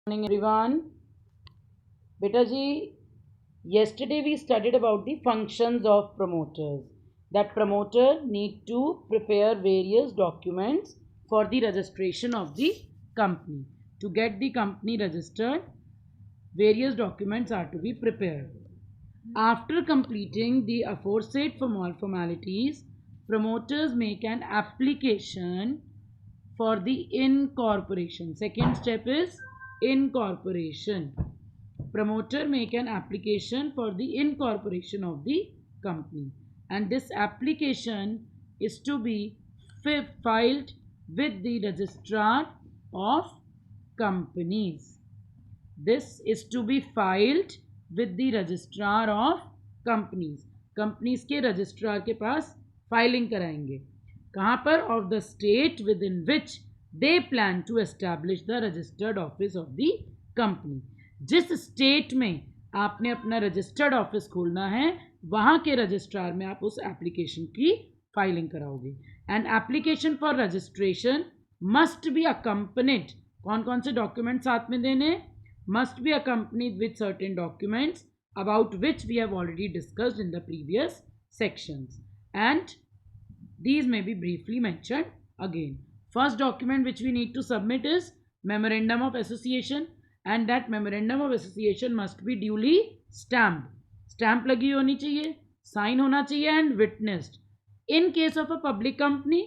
Morning everyone. Beta ji, yesterday we studied about the functions of promoters. That promoter need to prepare various documents for the registration of the company. To get the company registered, various documents are to be prepared. After completing the aforesaid formalities, promoters make an application for the incorporation. Second step is incorporation. Promoter make an application for the incorporation of the company, and this application is to be filed with the registrar of companies. This is to be filed with the registrar of companies. Companies के registrar के पास filing कराएंगे. कहाँ पर? Of the state within which they plan to establish the registered office of the company. जिस state में आपने अपना रजिस्टर्ड ऑफिस खोलना है, वहाँ के रजिस्ट्रार में आप उस एप्लीकेशन की फाइलिंग कराओगे. And application for registration must be accompanied. कौन कौन से डॉक्यूमेंट साथ में देने? Must be accompanied with certain documents about which we have already discussed in the previous sections, and these may be briefly mentioned again. First document which we need to submit is memorandum of association, and that memorandum of association must be duly stamped. Stamp लगी होनी चाहिए, sign होना चाहिए and witnessed. In case of a public company,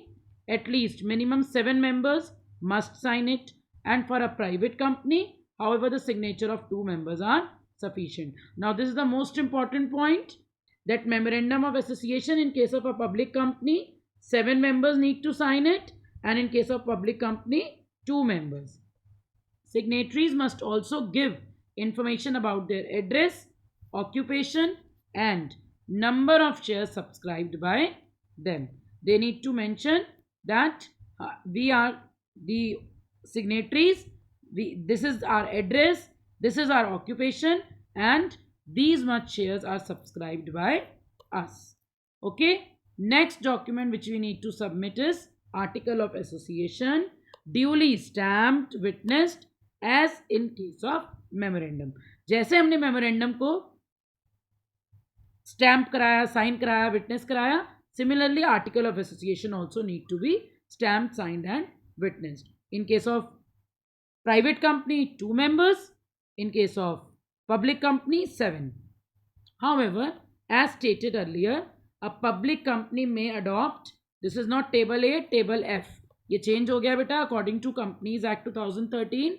at least minimum 7 members must sign it, and for a private company, however, the signature of 2 members are sufficient. Now, this is the most important point, that memorandum of association in case of a public company, 7 members need to sign it, and in case of public company, 2 members. Signatories must also give information about their address, occupation, and number of shares subscribed by them. They need to mention that we are the signatories. This is our address, this is our occupation, and these much shares are subscribed by us. Okay. Next document which we need to submit is article of association, duly stamped, witnessed as in case of memorandum. जैसे हमने memorandum को stamp कराया, sign कराया, witness कराया, similarly article of association also need to be stamped, signed and witnessed. In case of private company, 2 members. In case of public company, 7. However, as stated earlier, a public company may adopt, this is not table A, table F. ये change हो गया बेटा according to Companies Act 2013.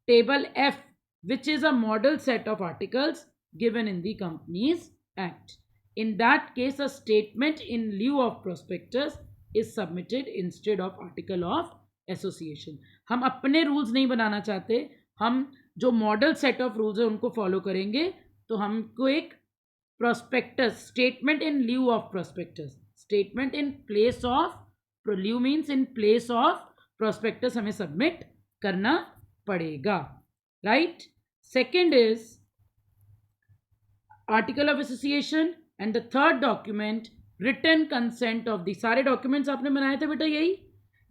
Table F, which is a model set of articles given in the Companies Act. In that case, a statement in lieu of prospectus is submitted instead of article of association. हम अपने rules नहीं बनाना चाहते, हम जो model set of rules है उनको follow करेंगे. तो हमको एक prospectus, statement in lieu of prospectus, statement in place of, lieu means in place of prospectus हमें सबमिट करना पड़ेगा. Right. Second is article of association, and the third document written consent of the. सारे documents आपने बनाए थे बेटा, यही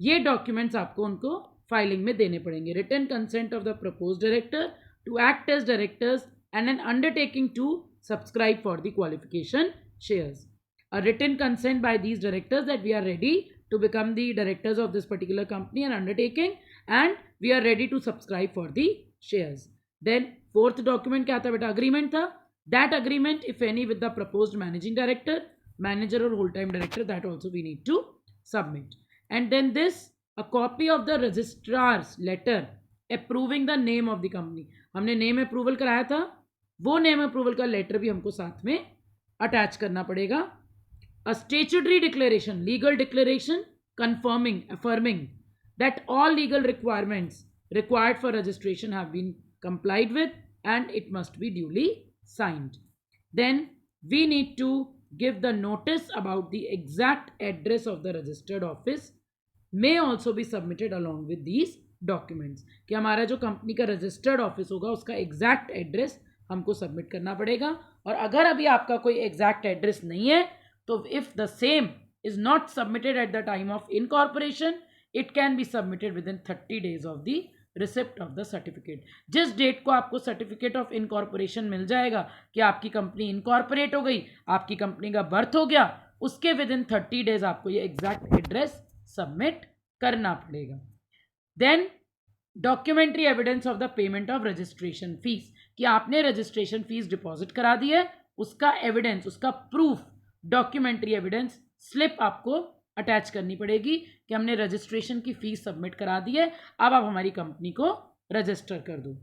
ये डॉक्यूमेंट्स आपको उनको फाइलिंग में देने पड़ेंगे. Written consent of the propose director to act as directors and an undertaking to subscribe for the qualification shares. A written consent by these directors that we are ready to become the directors of this particular company and undertaking, and we are ready to subscribe for the shares. Then fourth document क्या था बेटा? Agreement था. That agreement if any with the proposed managing director, manager और whole time director, that also we need to submit. And then this, a copy of the registrar's letter approving the name of the company. हमने name approval कराया था, वो name approval का letter भी हमको साथ में attach करना पड़ेगा. A statutory declaration, legal declaration confirming, affirming that all legal requirements required for registration have been complied with, and it must be duly signed. Then we need to give the notice about the exact address of the registered office may also be submitted along with these documents. कि हमारा जो company का registered office होगा उसका exact address हमको submit करना पड़ेगा. और अगर अभी आपका कोई एग्जैक्ट एड्रेस नहीं है, तो if the same is not submitted at the time of incorporation, it can be submitted within 30 days of the receipt of the certificate. जिस डेट को आपको सर्टिफिकेट ऑफ इनकॉर्पोरेशन मिल जाएगा कि आपकी कंपनी इनकॉर्पोरेट हो गई, आपकी कंपनी का बर्थ हो गया, उसके विद इन 30 डेज आपको ये एग्जैक्ट एड्रेस सबमिट करना पड़ेगा। Then documentary evidence of the payment of registration fees, कि आपने रजिस्ट्रेशन फीस डिपॉजिट करा दी है, उसका एविडेंस, उसका प्रूफ, डॉक्यूमेंट्री एविडेंस स्लिप आपको अटैच करनी पड़ेगी कि हमने रजिस्ट्रेशन की फीस सबमिट करा दी है, अब आप हमारी कंपनी को रजिस्टर कर दो।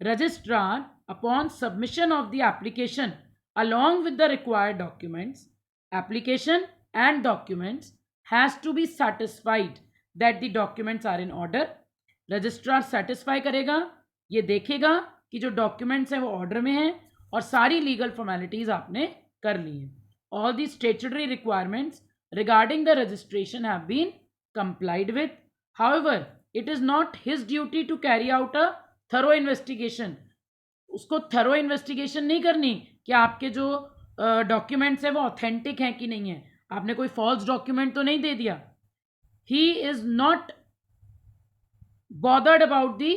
Registrar upon submission of the application along with the required documents, application and documents has to be satisfied that the documents are in order। Registrar satisfy करेगा, ये देखेगा कि जो डॉक्यूमेंट्स हैं वो ऑर्डर में हैं और सारी लीगल फॉर्मेलिटीज आपने कर ली हैं। All the statutory requirements regarding the registration have been complied with। However, it is not his duty to carry out a thorough investigation। उसको थरो इन्वेस्टिगेशन नहीं करनी कि आपके जो डॉक्यूमेंट्स हैं वो ऑथेंटिक हैं कि नहीं है, आपने कोई फॉल्स डॉक्यूमेंट तो नहीं दे दिया। He is not bothered about the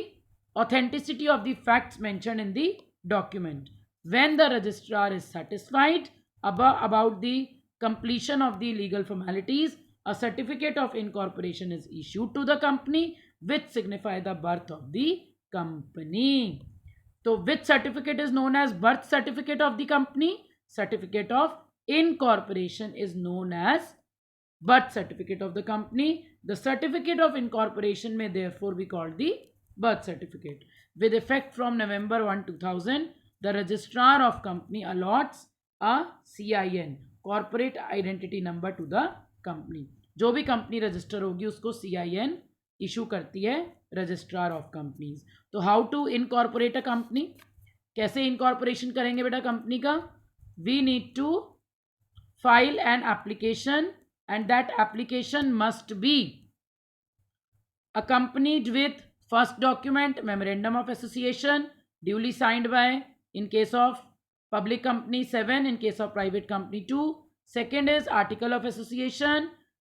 authenticity of the facts mentioned in the document। When the registrar is satisfied about the completion of the legal formalities, a certificate of incorporation is issued to the company which signify the birth of the company। So which certificate is known as birth certificate of the company? Certificate of incorporation is known as birth certificate of the company। The certificate of incorporation may therefore be called the birth certificate। With effect from November 1, 2000, the registrar of company allots a CIN, corporate identity number, to the company। जो भी company register होगी उसको CIN issue करती है registrar of companies. तो how to incorporate a company, कैसे incorporation करेंगे बेटा कंपनी का? We need to file an application and that application must be accompanied with first document memorandum of association duly signed by, in case of public company 7, in case of private company 2, second is article of association,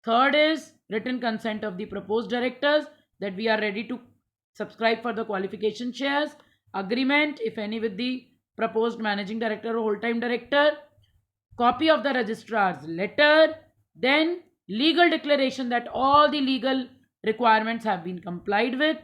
third is written consent of the proposed directors that we are ready to subscribe for the qualification shares, agreement if any with the proposed managing director or whole time director, copy of the registrar's letter, then legal declaration that all the legal requirements have been complied with,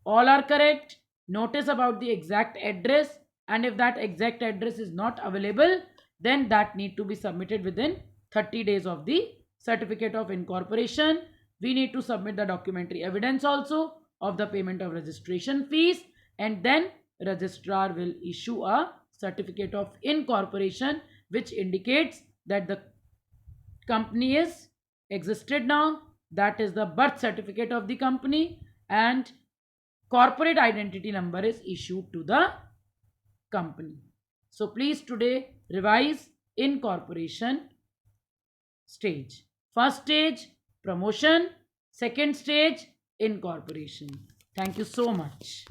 all are correct, notice about the exact address, and if that exact address is not available, then that need to be submitted within 30 days of the certificate of incorporation। We need to submit the documentary evidence also of the payment of registration fees, and then registrar will issue a certificate of incorporation which indicates that the company is existed now, that is the birth certificate of the company, and corporate identity number is issued to the company। So please today revise incorporation stage। First stage promotion, second stage incorporation। Thank you so much।